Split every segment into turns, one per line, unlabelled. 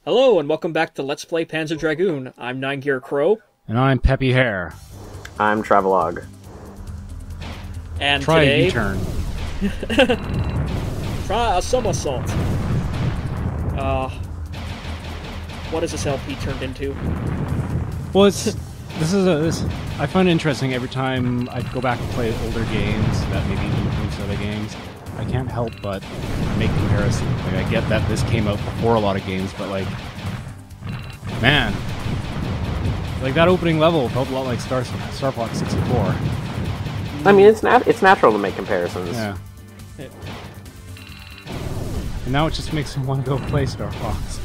Hello, and welcome back to Let's Play Panzer Dragoon. I'm 9gear Crow.
And I'm Peppy Hare.
I'm Travelog.
And
Try
today...
a U-turn.
Try a somersault. What has this LP turned into?
Well, I find it interesting every time I go back and play older games that maybe influence other games. I can't help but make comparisons. Like, I get that this came out before a lot of games, but like, man, like that opening level felt a lot like Star Fox 64.
I mean, it's natural to make comparisons.
Yeah. And now it just makes me want to go play Star Fox.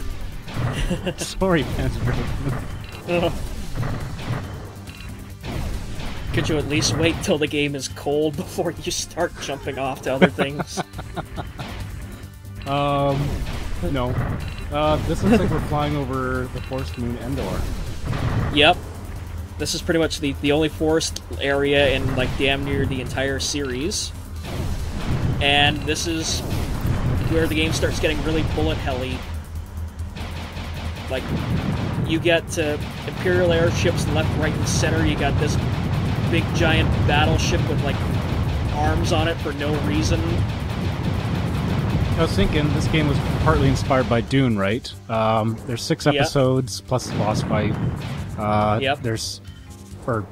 Sorry, Panzer Dragoon.
Could you at least wait till the game is cold before you start jumping off to other things?
No. This looks like we're flying over the forest moon Endor.
Yep. This is pretty much the only forest area in, like, damn near the entire series. And this is where the game starts getting really bullet helly. Like, you get Imperial airships left, right, and center. You got this big giant battleship with, like, arms on it for no reason.
I was thinking this game was partly inspired by Dune, right? There's 6 episodes plus the boss fight. There's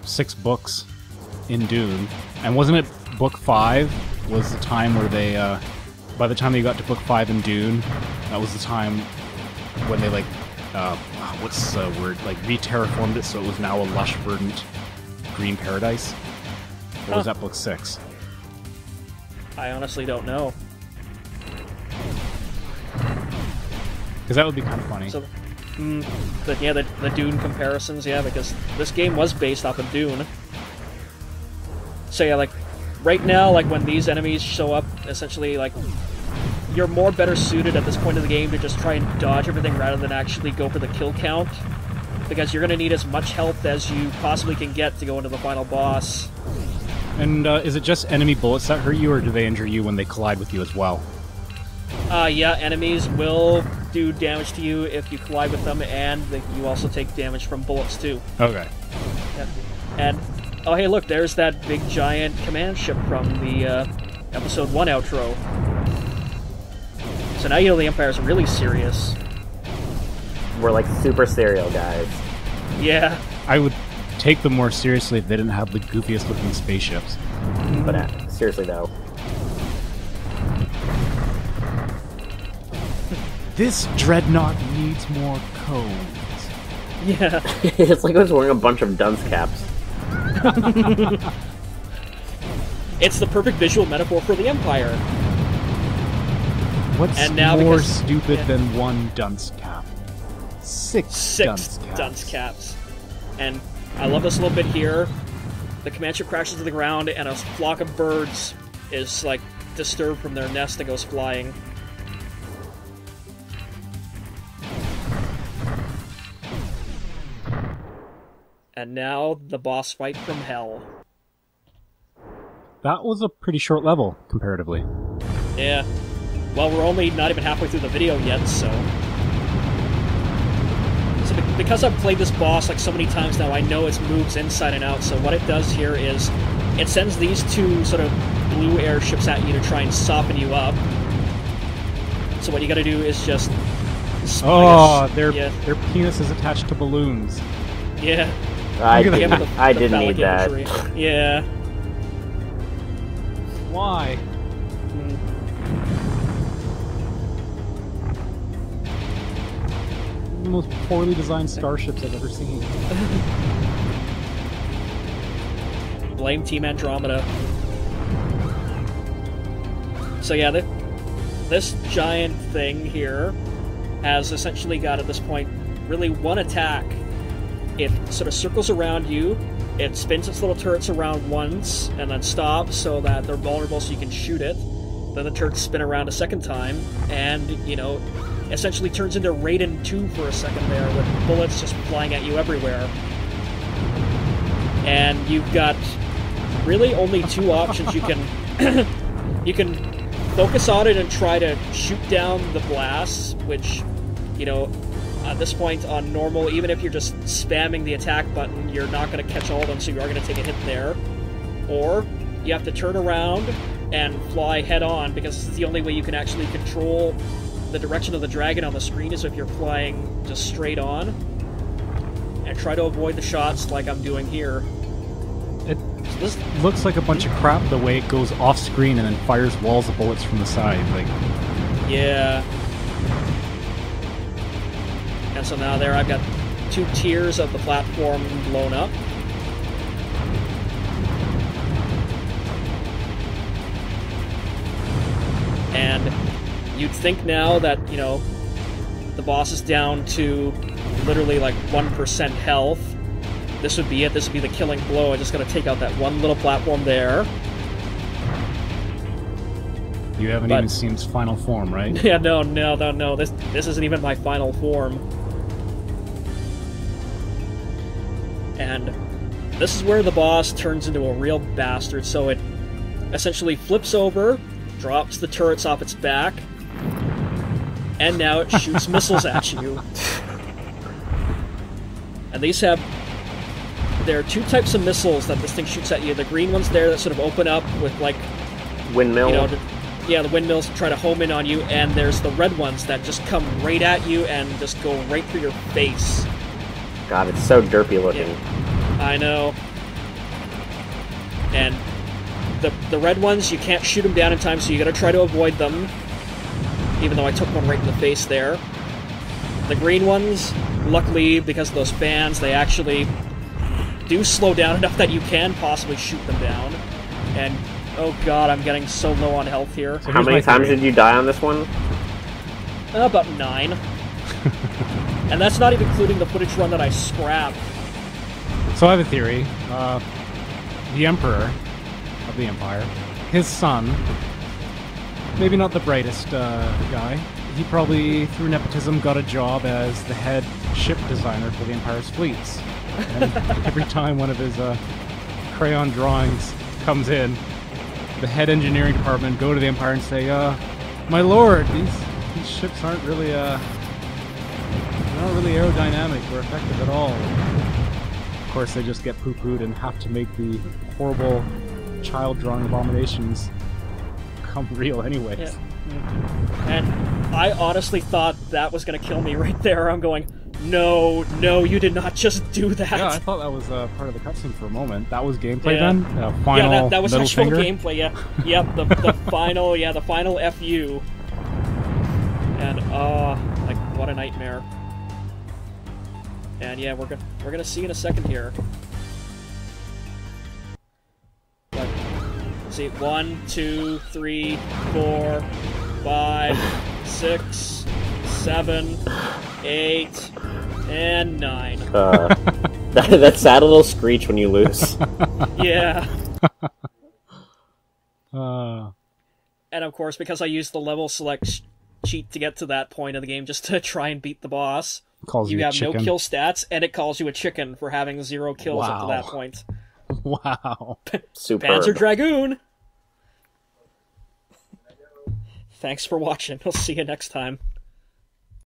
6 books in Dune, and wasn't it book 5 was the time where they by the time they got to book 5 in Dune, that was the time when they like what's the word, like re-terraformed it so it was now a lush verdant green paradise? Or was that book 6?
I honestly don't know.
Because that would be kind of funny.
So, the Dune comparisons, yeah, because this game was based off of Dune. So yeah, like, right now, like, when these enemies show up, essentially, like, you're more better suited at this point of the game to just try and dodge everything rather than actually go for the kill count. Because you're going to need as much health as you possibly can get to go into the final boss.
And is it just enemy bullets that hurt you, or do they injure you when they collide with you as well?
Yeah, enemies will do damage to you if you collide with them, and you also take damage from bullets too.
Okay.
Yeah. And, oh hey look, there's that big giant command ship from the Episode 1 outro. So now you know the Empire's really serious.
We're like super serial guys.
Yeah.
I would take them more seriously if they didn't have the goofiest looking spaceships.
But seriously though.
This dreadnought needs more codes.
Yeah.
It's like I was wearing a bunch of dunce caps.
It's the perfect visual metaphor for the Empire.
What's
and now
more stupid than one dunce cap?
6
dunce
caps. And I love this little bit here. The command ship crashes to the ground, and a flock of birds is, like, disturbed from their nest and goes flying. And now, the boss fight from hell.
That was a pretty short level, comparatively.
Yeah. Well, we're only not even halfway through the video yet, so because I've played this boss like so many times now, I know its moves inside and out, so what it does here is it sends these 2 sort of blue airships at you to try and soften you up. So what you gotta do is just...
their penis is attached to balloons.
Yeah.
I didn't need that.
Yeah.
Why? The most poorly designed starships I've ever seen.
Blame Team Andromeda. So yeah, this giant thing here has essentially got, at this point, really one attack. It sort of circles around you, it spins its little turrets around once, and then stops so that they're vulnerable so you can shoot it. Then the turrets spin around a second time, and, you know, essentially turns into Raiden 2 for a second there, with bullets just flying at you everywhere. And you've got really only 2 options. You can you can focus on it and try to shoot down the blasts, which, you know, at this point on normal, even if you're just spamming the attack button, you're not going to catch all of them, so you are going to take a hit there. Or you have to turn around and fly head-on, because it's the only way you can actually control the direction of the dragon on the screen is if you're flying just straight on. And try to avoid the shots like I'm doing here.
It looks like a bunch of crap the way it goes off-screen and then fires walls of bullets from the side. Like,
yeah. And so now there I've got 2 tiers of the platform blown up. And you'd think now that, you know, the boss is down to literally like 1% health. This would be it. This would be the killing blow. I just gotta take out that one little platform there.
You haven't even seen its final form, right?
Yeah, no. This isn't even my final form. And this is where the boss turns into a real bastard. So it essentially flips over, drops the turrets off its back, and now it shoots missiles at you. And these have... There are 2 types of missiles that this thing shoots at you. The green ones there that sort of open up with, like...
Windmill?
You know, yeah, the windmills try to home in on you, and there's the red ones that just come right at you and just go right through your face.
God, it's so derpy looking.
Yeah, I know. And the red ones, you can't shoot them down in time, so you gotta try to avoid them. Even though I took one right in the face there. The green ones, luckily, because of those fans, they actually do slow down enough that you can possibly shoot them down. And, oh god, I'm getting so low on health here.
So how many times did you die on this one?
About 9. And that's not even including the footage run that I scrapped.
So I have a theory. The Emperor of the Empire, his son, maybe not the brightest guy, he probably, through nepotism, got a job as the head ship designer for the Empire's fleets. And every time one of his crayon drawings comes in, the head engineering department go to the Empire and say, my lord, these ships aren't really aerodynamic or effective at all. Of course, they just get poo-pooed and have to make the horrible child drawing abominations come real anyways.
Yeah. And I honestly thought that was going to kill me right there. I'm going, no, you did not just do that.
Yeah, I thought that was part of the cutscene for a moment. That was gameplay then? Final
yeah, that was actual
finger?
gameplay, yeah. Yep, the final FU. And, like, what a nightmare. And yeah, we're gonna see in a second here. But, let's see, 1, 2, 3, 4, 5, 6, 7, 8, and 9.
That sad little screech when you lose.
Yeah. And of course, because I used the level select cheat to get to that point of the game just to try and beat the boss, you have no kill stats, and it calls you a chicken for having 0 kills up to that point.
Wow.
Superb.
Panzer Dragoon! Thanks for watching. I'll see you next time.